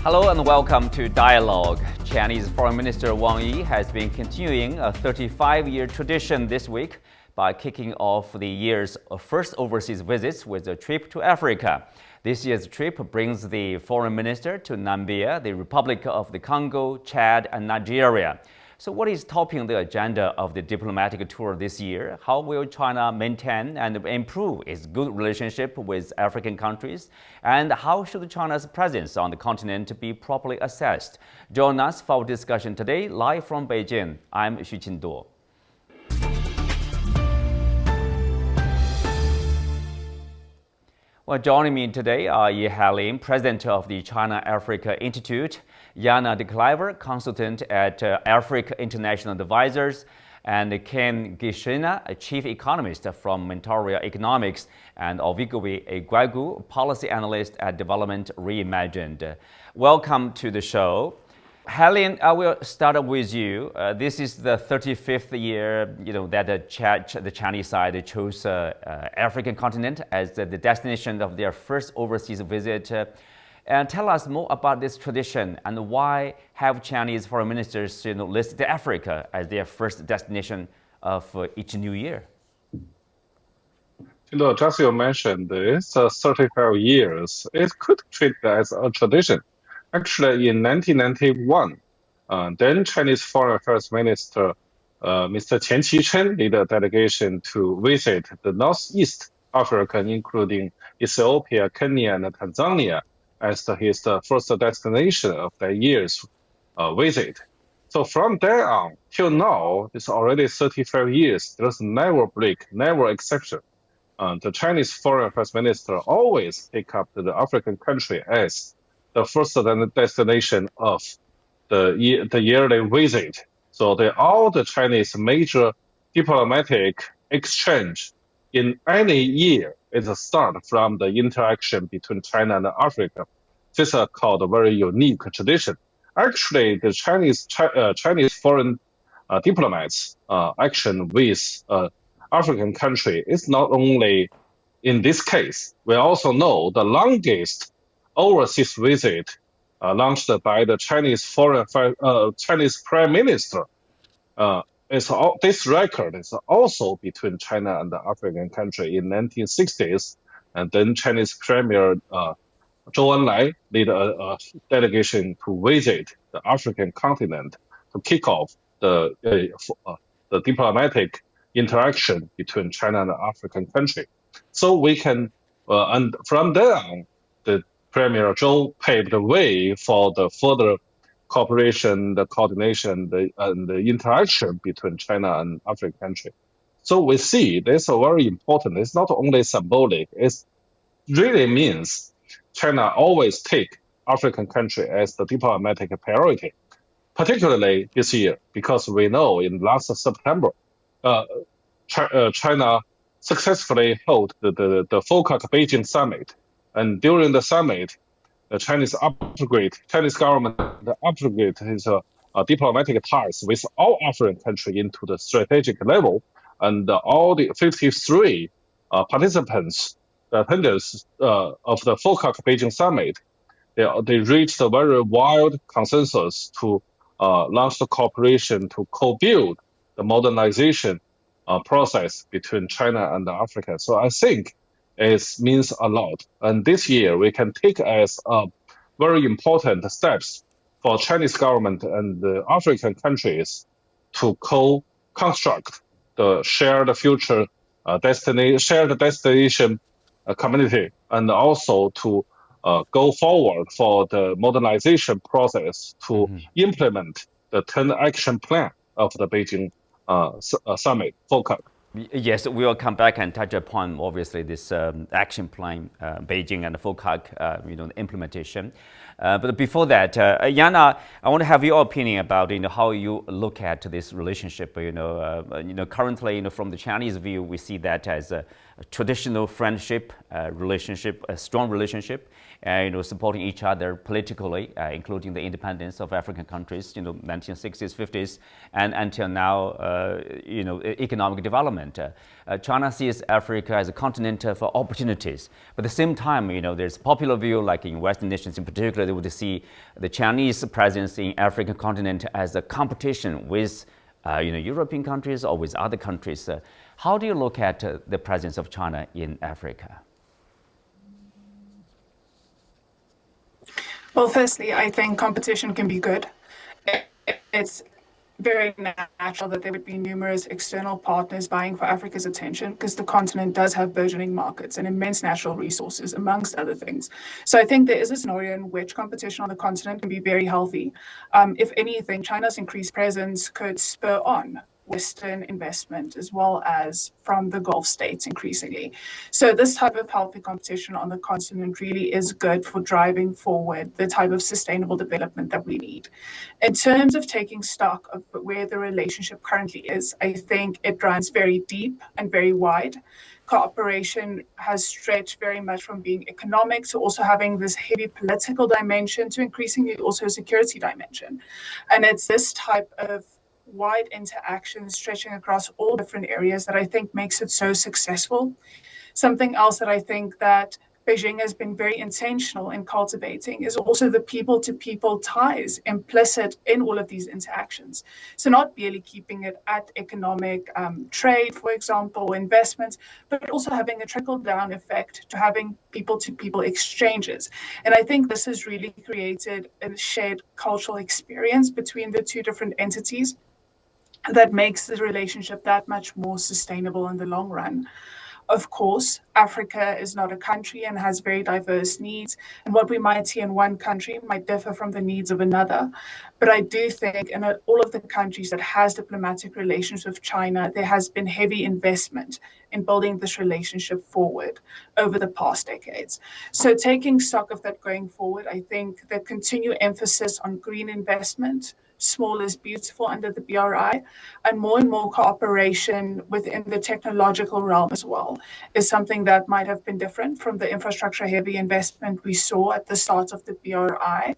Hello and welcome to Dialogue. Chinese Foreign Minister Wang Yi has been continuing a 35-year tradition this week by kicking off the year's first overseas visits with a trip to Africa. This year's trip brings the foreign minister to Namibia, the Republic of the Congo, Chad, and Nigeria. So what is topping the agenda of the diplomatic tour this year? How will China maintain and improve its good relationship with African countries? And how should China's presence on the continent be properly assessed? Join us for our discussion today, live from Beijing. I'm Xu Qinduo. Well, joining me today are Ye Hailin, president of the China-Africa Institute, Jana De Kluiver, consultant at Africa International Advisors, and Gichinga, a chief economist from Mentoria Economics, and Ovigwe Eguegu, policy analyst at Development Reimagined. Welcome to the show. Hailin, I will start with you. This is the 35th year, that the Chinese side chose African continent as the destination of their first overseas visit. And tell us more about this tradition and why have Chinese foreign ministers listed Africa as their first destination of each new year? Just you mentioned, it's 35 years. It could treat as a tradition. Actually, in 1991, then Chinese Foreign Affairs Minister Mr. Qian Qichen led a delegation to visit the Northeast Africa, including Ethiopia, Kenya, and Tanzania, as his first destination of that year's visit. So from there on till now, it's already 35 years. There's never break, never exception. The Chinese Foreign Affairs Minister always pick up the African country as the first destination of the yearly visit. So all the Chinese major diplomatic exchange in any year is a start from the interaction between China and Africa. This is called a very unique tradition. Actually, the Chinese foreign diplomats' action with African country is not only in this case. We also know the longest overseas visit launched by the Chinese Prime Minister. This record is also between China and the African country in 1960s, and then Chinese Premier Zhou Enlai led a delegation to visit the African continent to kick off the diplomatic interaction between China and the African country. So we can, and from there on, the Premier Zhou paved the way for the further cooperation, the coordination, and the interaction between China and African country. So we see this is very important. It's not only symbolic. It really means China always take African country as the diplomatic priority, particularly this year, because we know in last September, China successfully held the FOCAC Beijing summit, and during the summit, the Chinese government upgrade his diplomatic ties with all African countries into the strategic level, and all the 53 participants, the attendants of the FOCAC Beijing summit, they reached a very wide consensus to launch the cooperation to co-build the modernization process between China and Africa. So I think it means a lot. And this year we can take as very important steps for Chinese government and the African countries to co-construct the shared future shared destination community, and also to go forward for the modernization process to implement the 10 action plan of the Beijing summit FOCAC. Yes, we will come back and touch upon obviously this action plan, Beijing and the FOCAC, implementation. But before that, Jana, I want to have your opinion about how you look at this relationship. Currently, from the Chinese view, we see that as a traditional friendship relationship, a strong relationship, supporting each other politically, including the independence of African countries, 1960s, 50s, and until now, economic development. China sees Africa as a continent for opportunities. But at the same time, there's popular view, like in Western nations in particular, they would see the Chinese presence in African continent as a competition with European countries or with other countries. How do you look at the presence of China in Africa? Well, firstly, I think competition can be good. It's very natural that there would be numerous external partners vying for Africa's attention because the continent does have burgeoning markets and immense natural resources, amongst other things. So I think there is a scenario in which competition on the continent can be very healthy. If anything, China's increased presence could spur on Western investment as well as from the Gulf states increasingly. So this type of healthy competition on the continent really is good for driving forward the type of sustainable development that we need. In terms of taking stock of where the relationship currently is, I think it runs very deep and very wide. Cooperation has stretched very much from being economic to also having this heavy political dimension to increasingly also a security dimension. And it's this type of wide interaction stretching across all different areas that I think makes it so successful. Something else that I think that Beijing has been very intentional in cultivating is also the people-to-people ties implicit in all of these interactions. So not merely keeping it at economic trade, for example, investments, but also having a trickle-down effect to having people-to-people exchanges. And I think this has really created a shared cultural experience between the two different entities that makes the relationship that much more sustainable in the long run. Of course, Africa is not a country and has very diverse needs, and what we might see in one country might differ from the needs of another. But I do think in all of the countries that has diplomatic relations with China, there has been heavy investment in building this relationship forward over the past decades. So taking stock of that going forward, I think the continued emphasis on green investment, small is beautiful under the BRI, and more cooperation within the technological realm as well is something that might have been different from the infrastructure heavy investment we saw at the start of the BRI.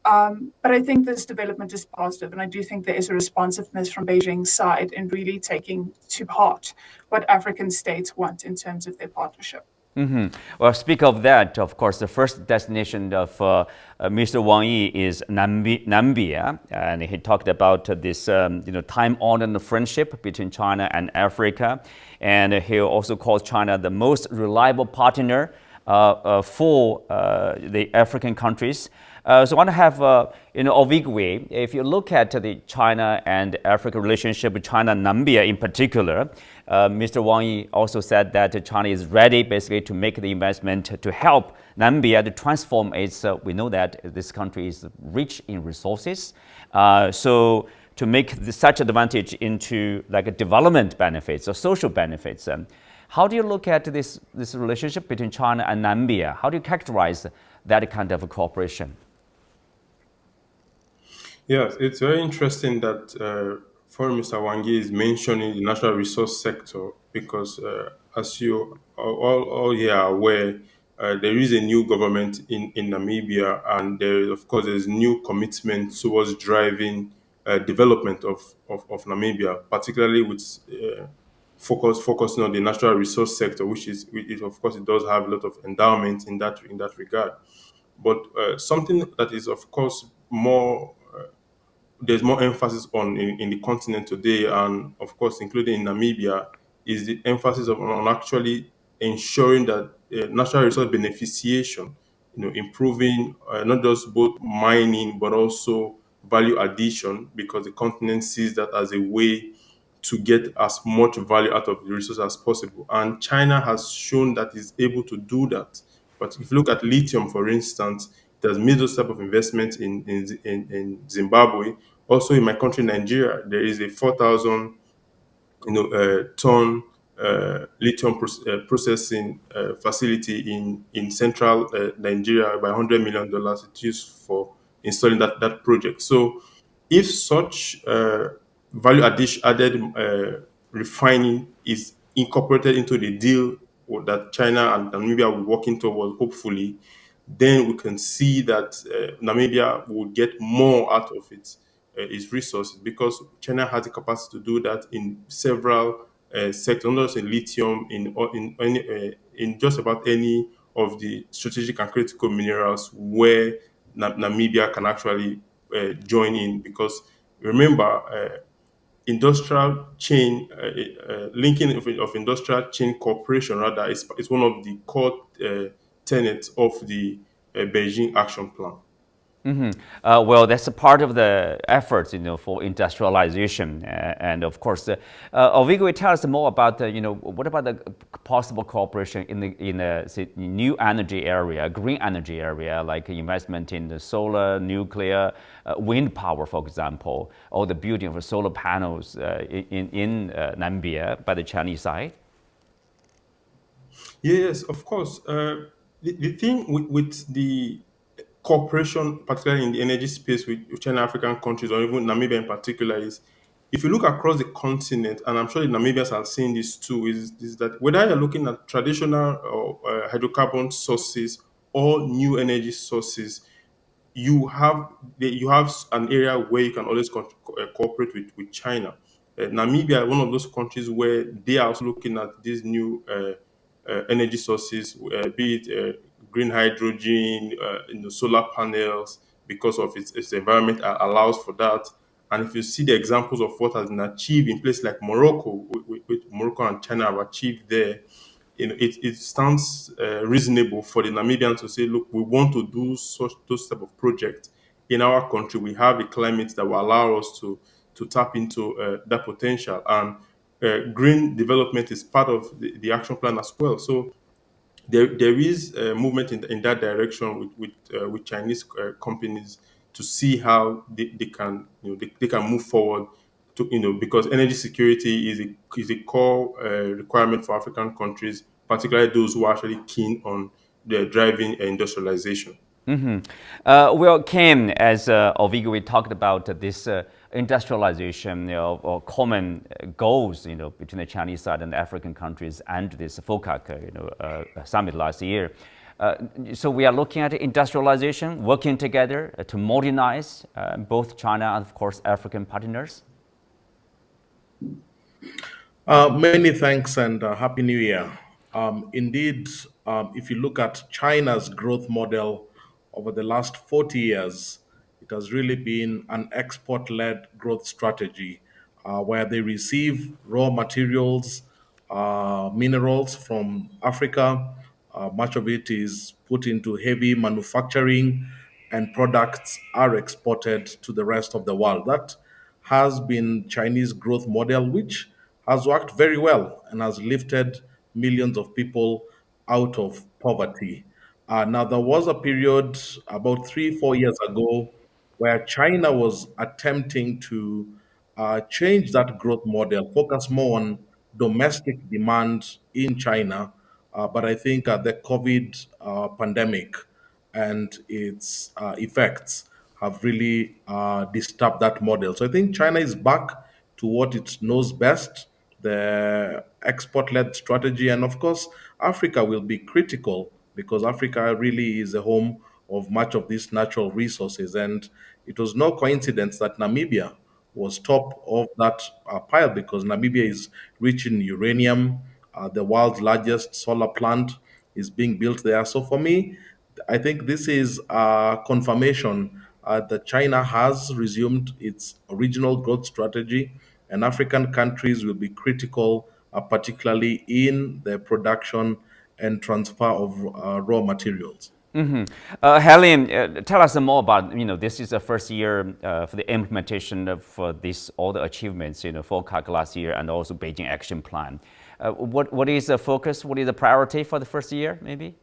But I think this development is positive, and I do think there is a responsiveness from Beijing's side in really taking to heart what African states want in terms of their partnership. Mm-hmm. Well, speak of that, of course, the first destination of Mr. Wang Yi is Namibia, and he talked about this, time-honored friendship between China and Africa, and he also calls China the most reliable partner for the African countries. So I want to have, Ovigwe, if you look at the China and Africa relationship, China and Namibia in particular, Mr. Wang Yi also said that China is ready basically to make the investment to help Namibia to transform its, we know that this country is rich in resources. So to make such advantage into like a development benefits or social benefits. How do you look at this relationship between China and Namibia? How do you characterize that kind of cooperation? Yes, it's very interesting that Foreign Minister Wang Yi is mentioning the natural resource sector because, as you all here are aware, there is a new government in Namibia, and there's new commitment towards driving development of Namibia, particularly with focusing on the natural resource sector, which of course it does have a lot of endowment in that regard. But something that is of course there's more emphasis on in the continent today, and of course, including in Namibia, is the emphasis on actually ensuring that natural resource beneficiation, improving not just both mining but also value addition, because the continent sees that as a way to get as much value out of the resource as possible. And China has shown that it's able to do that. But if you look at lithium, for instance, it has made those type of investments in Zimbabwe. Also in my country, Nigeria, there is a 4,000 ton lithium processing facility in central Nigeria by $100 million. It's used for installing that project. So if such value added refining is incorporated into the deal that China and Namibia will be working towards, hopefully, then we can see that Namibia will get more out of its resources, because China has the capacity to do that in several sectors, not just in lithium, in just about any of the strategic and critical minerals where Namibia can actually join in. Because remember, industrial chain linking of industrial chain cooperation rather is one of the core tenets of the Beijing Action Plan. Well, that's a part of the efforts, for industrialization, and of course, Ovigwe, tell us more about what about the possible cooperation in the say, new energy area, green energy area, like investment in the solar, nuclear, wind power, for example, or the building of solar panels in Namibia by the Chinese side. Yes, of course. The thing with the cooperation, particularly in the energy space with China African countries, or even Namibia in particular, is if you look across the continent, and I'm sure the Namibians are seeing this too, is that whether you're looking at traditional or hydrocarbon sources or new energy sources, you have an area where you can always cooperate with China. Namibia, one of those countries where they are also looking at these new energy sources, be it green hydrogen, solar panels, because of its environment allows for that. And if you see the examples of what has been achieved in places like Morocco, with Morocco and China have achieved there, it stands reasonable for the Namibians to say, look, we want to do those type of projects in our country. We have a climate that will allow us to tap into that potential, and green development is part of the action plan as well. So there is movement in that direction with Chinese companies to see how they can they can move forward to because energy security is a core requirement for African countries, particularly those who are actually keen on the driving industrialization. Well, Ken, as Ovigwe talked about this industrialization, or common goals, between the Chinese side and the African countries, and this FOCAC, summit last year. So we are looking at industrialization, working together to modernize both China and, of course, African partners. Many thanks and Happy New Year. Indeed, if you look at China's growth model over the last 40 years, it has really been an export led growth strategy where they receive raw materials, minerals from Africa. Much of it is put into heavy manufacturing, and products are exported to the rest of the world. That has been Chinese growth model, which has worked very well and has lifted millions of people out of poverty. Now, there was a period about 3, 4 years ago where China was attempting to change that growth model, focus more on domestic demand in China. But I think the COVID pandemic and its effects have really disturbed that model. So I think China is back to what it knows best, the export led strategy. And of course, Africa will be critical because Africa really is the home of much of these natural resources. And it was no coincidence that Namibia was top of that pile because Namibia is rich in uranium. The world's largest solar plant is being built there. So for me, I think this is a confirmation that China has resumed its original growth strategy, and African countries will be critical, particularly in the production and transfer of raw materials. Hailin, tell us more about, this is the first year for the implementation of all the achievements, for CAC last year and also Beijing Action Plan. What is the focus? What is the priority for the first year, maybe?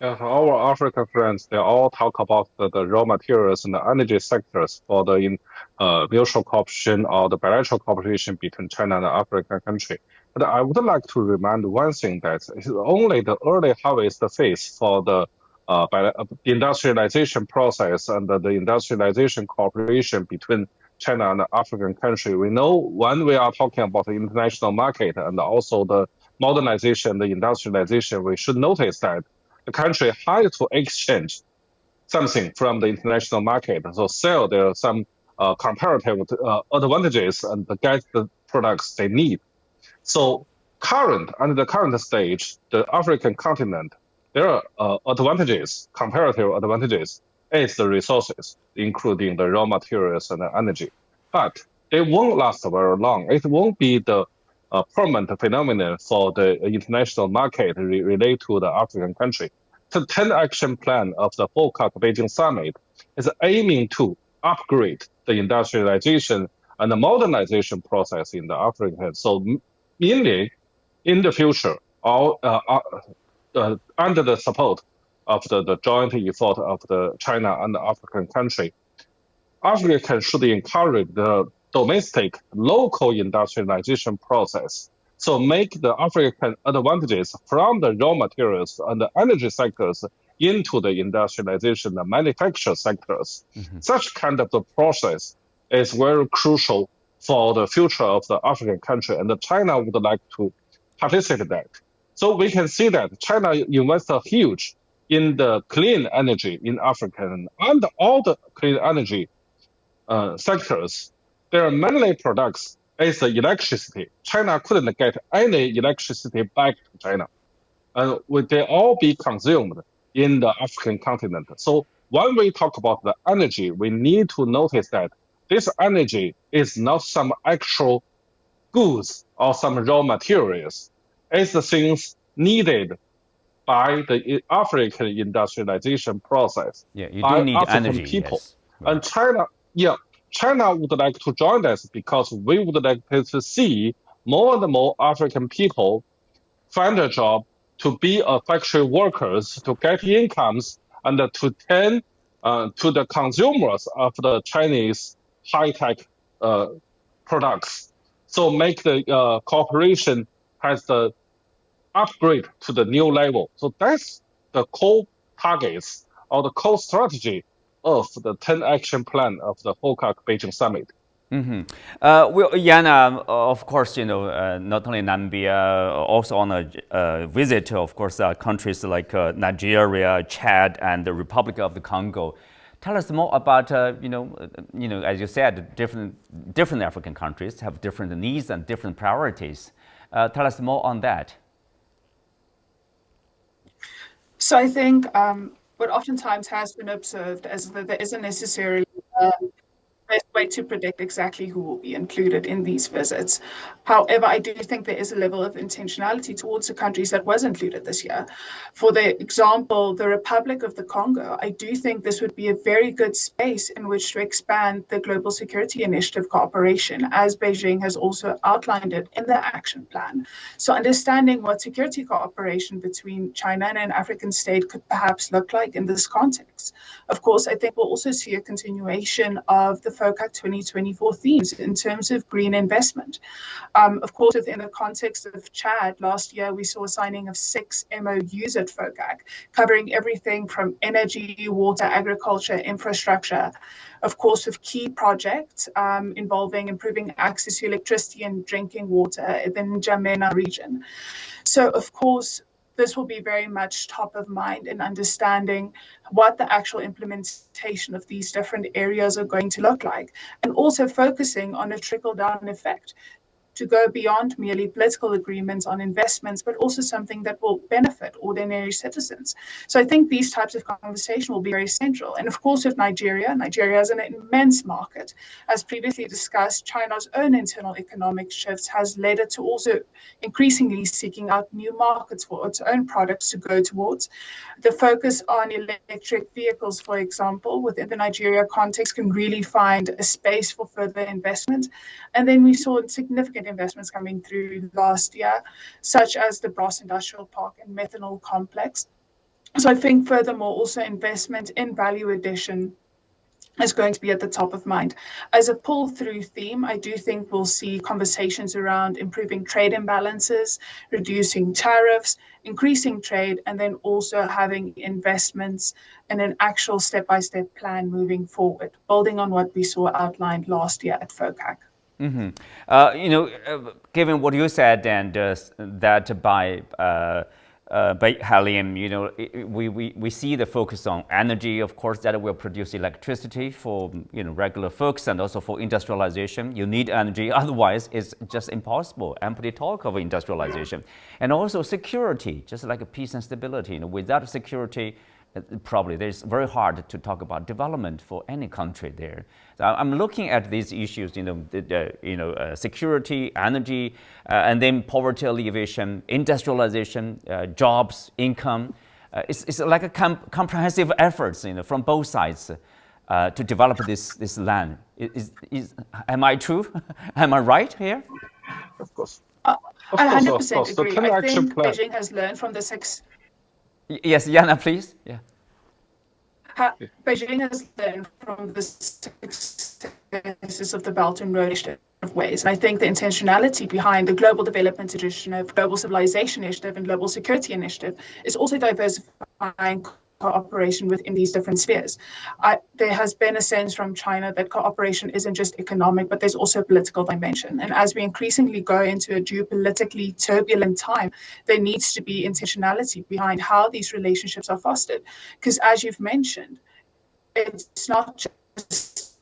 Yeah, our African friends, they all talk about the raw materials and the energy sectors for the mutual cooperation or the bilateral cooperation between China and the African country. But I would like to remind one thing that it's only the early harvest phase for the industrialization process and the industrialization cooperation between China and the African country. We know when we are talking about the international market and also the modernization, the industrialization, we should notice that the country has to exchange something from the international market, so sell there some comparative advantages and get the products they need. So under the current stage, the African continent, there are advantages, comparative advantages, is the resources, including the raw materials and the energy. But they won't last very long. It won't be the permanent phenomenon for the international market related to the African country. The 10 action plan of the FOCAC Beijing summit is aiming to upgrade the industrialization and the modernization process in the African. So mainly in the future, under the support of the joint effort of the China and the African country, Africa should encourage the domestic local industrialization process. So make the African advantages from the raw materials and the energy sectors into the industrialization and manufacture sectors. Such kind of the process is very crucial for the future of the African country, and China would like to participate in that. So we can see that China invests huge in the clean energy in Africa, and all the clean energy sectors. There are mainly products is the electricity. China couldn't get any electricity back to China, and they all be consumed in the African continent. So when we talk about the energy, we need to notice that this energy is not some actual goods or some raw materials. It's the things needed by the African industrialization process. Yeah, you by do need African energy, people. yes. Right. And China would like to join us because we would like to see more and more African people find a job to be a factory workers, to get incomes, and to tend to the consumers of the Chinese high-tech products. So make the cooperation has the upgrade to the new level. So that's the core targets or the core strategy of the 10 action plan of the FOCAC Beijing summit. Well, Jana, of course, not only Namibia, also on a visit, of course, countries like Nigeria, Chad, and the Republic of the Congo. Tell us more about, as you said, different African countries have different needs and different priorities. Tell us more on that. So I think what oftentimes has been observed is that there isn't necessarily best way to predict exactly who will be included in these visits. However, I do think there is a level of intentionality towards the countries that was included this year. For the example, the Republic of the Congo, I do think this would be a very good space in which to expand the Global Security Initiative cooperation, as Beijing has also outlined it in their action plan. So understanding what security cooperation between China and an African state could perhaps look like in this context. Of course, I think we'll also see a continuation of the FOCAC 2024 themes in terms of green investment. Of course, within the context of Chad, last year we saw a signing of 6 MOUs at FOCAC, covering everything from energy, water, agriculture, infrastructure, of course, with key projects involving improving access to electricity and drinking water in the N'Djamena region. So, of course, this will be very much top of mind in understanding what the actual implementation of these different areas are going to look like, and also focusing on a trickle-down effect to go beyond merely political agreements on investments, but also something that will benefit ordinary citizens. So I think these types of conversation will be very central. And of course, with Nigeria is an immense market. As previously discussed, China's own internal economic shifts has led it to also increasingly seeking out new markets for its own products to go towards. The focus on electric vehicles, for example, within the Nigeria context can really find a space for further investment. And then we saw significant investments coming through last year, such as the Brass Industrial Park and methanol complex. So I think furthermore, also investment in value addition is going to be at the top of mind. As a pull-through theme, I do think we'll see conversations around improving trade imbalances, reducing tariffs, increasing trade, and then also having investments and an actual step-by-step plan moving forward, building on what we saw outlined last year at FOCAC. Given what you said, and that by But Hailin, we see the focus on energy, of course, that will produce electricity for regular folks and also for industrialization. You need energy, otherwise it's just impossible. Empty talk of industrialization, and also security, just like a peace and stability. Without security, probably it's very hard to talk about development for any country there. So I'm looking at these issues, security, energy, and then poverty alleviation, industrialization, jobs, income. It's like a comprehensive efforts, from both sides to develop this land. Am I true? Am I right here? Of course. I Of course, 100% the agree. 10 I action think plan. Beijing has learned from the six. Yes, Jana, please. Yeah. Beijing has learned from the successes of the Belt and Road Initiative ways. And I think the intentionality behind the Global Development Initiative, Global Civilization Initiative, and Global Security Initiative is also diversifying cooperation within these different spheres. There has been a sense from China that cooperation isn't just economic, but there's also a political dimension. And as we increasingly go into a geopolitically turbulent time, there needs to be intentionality behind how these relationships are fostered. Because as you've mentioned, it's not just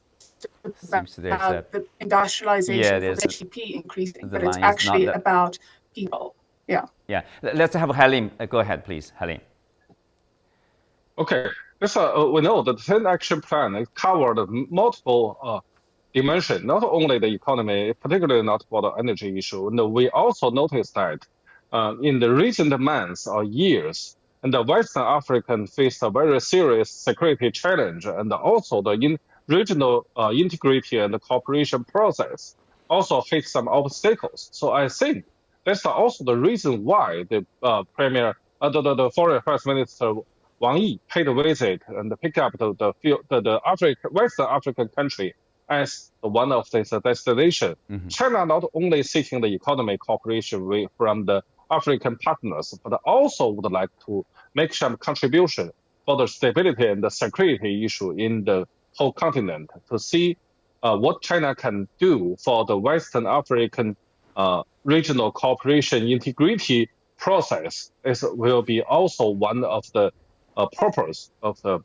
about the industrialization of GDP increasing, but it's actually about people. Yeah. Yeah. Let's have Hailin. Go ahead, please, Hailin. Okay, we know that the 10 action plan it covered multiple dimensions, not only the economy, particularly not for the energy issue. No, we also noticed that in the recent months or years, and the Western African faced a very serious security challenge, and also the regional integrity and the cooperation process also faced some obstacles. So I think that's also the reason why the the Foreign Affairs Minister Wang Yi paid a visit and picked up the Western African country as one of this destination. Mm-hmm. China not only seeking the economic cooperation from the African partners, but also would like to make some contribution for the stability and the security issue in the whole continent to see what China can do for the Western African regional cooperation integrity process will be also one of the purpose of the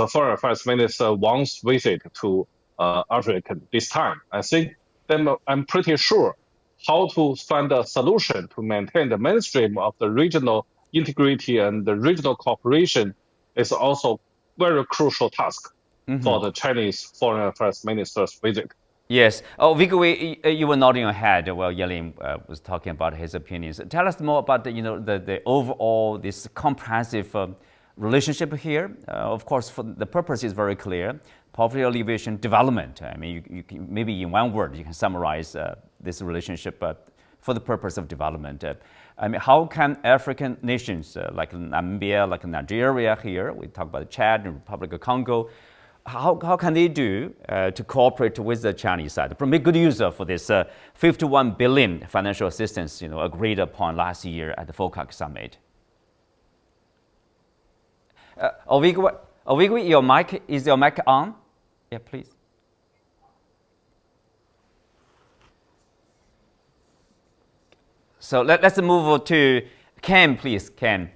Foreign Affairs Minister Wang's visit to Africa this time. I think I'm pretty sure how to find a solution to maintain the mainstream of the regional integrity and the regional cooperation is also very crucial task for the Chinese Foreign Affairs Minister's visit. Yes. Ovigwe, you were nodding your head while Hailin was talking about his opinions. Tell us more about the overall this comprehensive relationship here. Of course, the purpose is very clear: poverty alleviation, development. I mean, you can, maybe in one word you can summarize this relationship for the purpose of development. I mean, how can African nations like Namibia, like Nigeria here, we talk about Chad and Republic of Congo, how can they do to cooperate with the Chinese side? Make good use of this 51 billion financial assistance, agreed upon last year at the FOCAC summit. Ovigwe, is your mic on? Yeah, please. So let's move to Ken, please, Ken.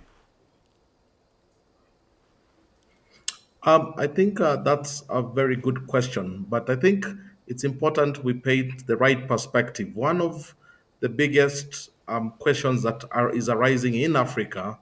I think that's a very good question, but I think it's important we paint the right perspective. One of the biggest questions that is arising in Africa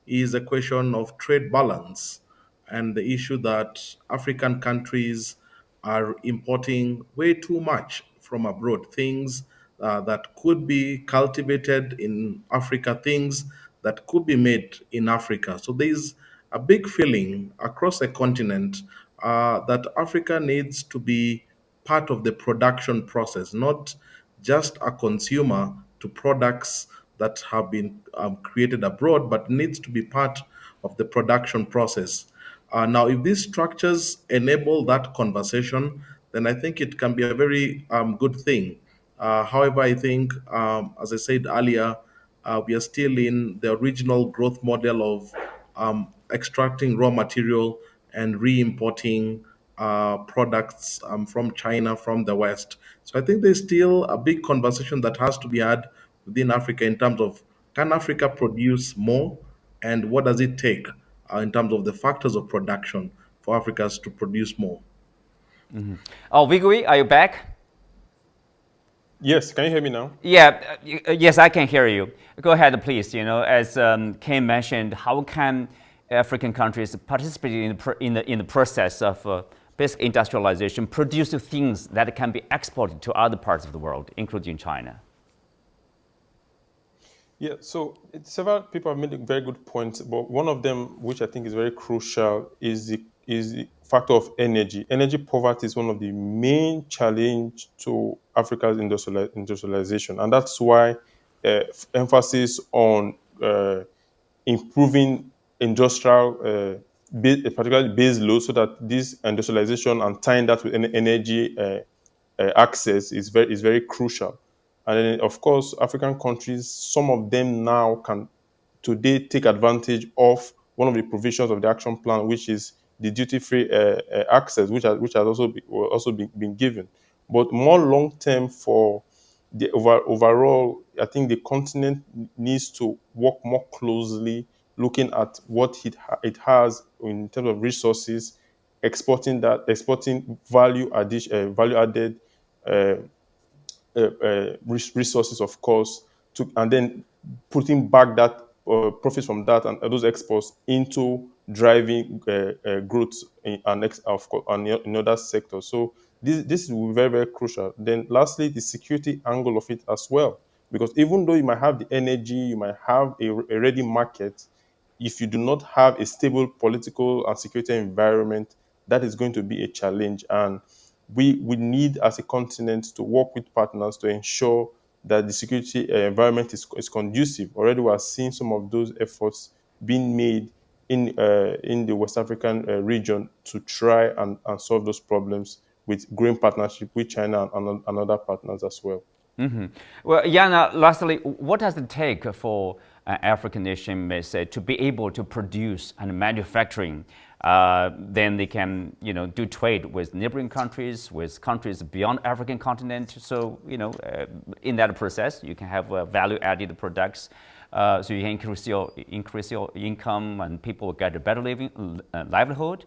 is a question of trade balance and the issue that African countries are importing way too much from abroad, things that could be cultivated in Africa, things that could be made in Africa. So there's a big feeling across the continent that Africa needs to be part of the production process, not just a consumer to products that have been created abroad, but needs to be part of the production process. Now, if these structures enable that conversation, then I think it can be a very good thing. However, I think, as I said earlier, we are still in the original growth model of extracting raw material and re-importing products from China, from the West. So I think there's still a big conversation that has to be had within Africa in terms of Can Africa produce more? And what does it take in terms of the factors of production for Africans to produce more? Oh, Ovigwe, are you back? Yes, can you hear me now? Yeah, yes, I can hear you. Go ahead, please. As Ken mentioned, how can African countries participate in the process of basic industrialization, produce things that can be exported to other parts of the world, including China? Yeah, so several people have made very good points, but one of them, which I think is very crucial, is the factor of energy. Energy poverty is one of the main challenge to Africa's industrialization, and that's why emphasis on improving industrial, particularly base load, so that this industrialization and tying that with energy access is very crucial. And then, of course, African countries, some of them now can today take advantage of one of the provisions of the action plan, which is the duty-free access, which has also been given. But more long term for the overall, I think the continent needs to work more closely, looking at what it has in terms of resources, exporting value added uh, resources, of course, and then putting back that profits from that and those exports into driving growth of course, in other sectors. So this is very, very crucial. Then lastly, the security angle of it as well, because even though you might have the energy, you might have a ready market, if you do not have a stable political and security environment, that is going to be a challenge. And we need, as a continent, to work with partners to ensure that the security environment is conducive. Already, we are seeing some of those efforts being made in the West African region to try and solve those problems with growing partnership with China and other partners as well. Well, Jana, lastly, what does it take for an African nation, may say, to be able to produce and manufacturing? Then they can, do trade with neighboring countries, with countries beyond African continent. So, in that process, you can have value-added products. So you can increase your income, and people get a better livelihood.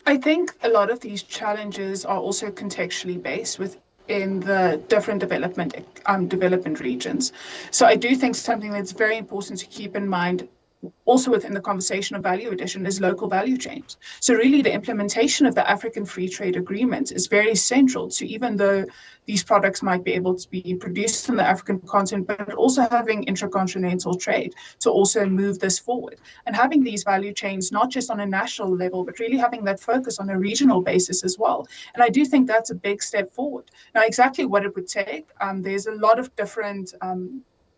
I think a lot of these challenges are also contextually based within the different development regions. So I do think something that's very important to keep in mind also within the conversation of value addition is local value chains. So really the implementation of the African Free Trade Agreement is very central to, even though these products might be able to be produced in the African continent, but also having intracontinental trade to also move this forward. And having these value chains, not just on a national level, but really having that focus on a regional basis as well. And I do think that's a big step forward. Now, exactly what it would take, there's a lot of different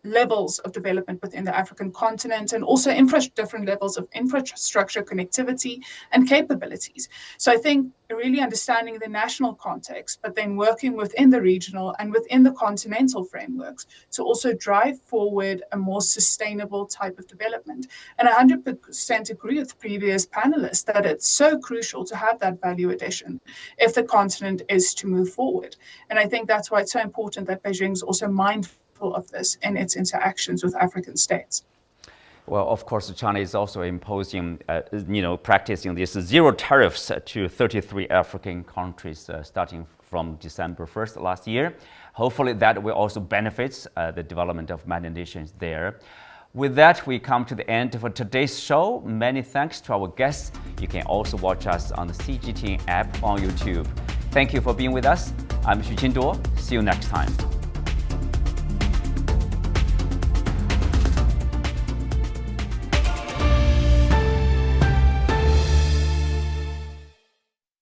levels of development within the African continent, and also different levels of infrastructure, connectivity, and capabilities. So I think really understanding the national context, but then working within the regional and within the continental frameworks to also drive forward a more sustainable type of development. And I 100% agree with previous panelists that it's so crucial to have that value addition if the continent is to move forward. And I think that's why it's so important that Beijing is also mindful of this in its interactions with African states. Well, of course, China is also imposing, practicing these zero tariffs to 33 African countries starting from December 1st last year. Hopefully that will also benefit the development of many nations there. With that, we come to the end of today's show. Many thanks to our guests. You can also watch us on the CGTN app on YouTube. Thank you for being with us. I'm Xu Qinduo. See you next time.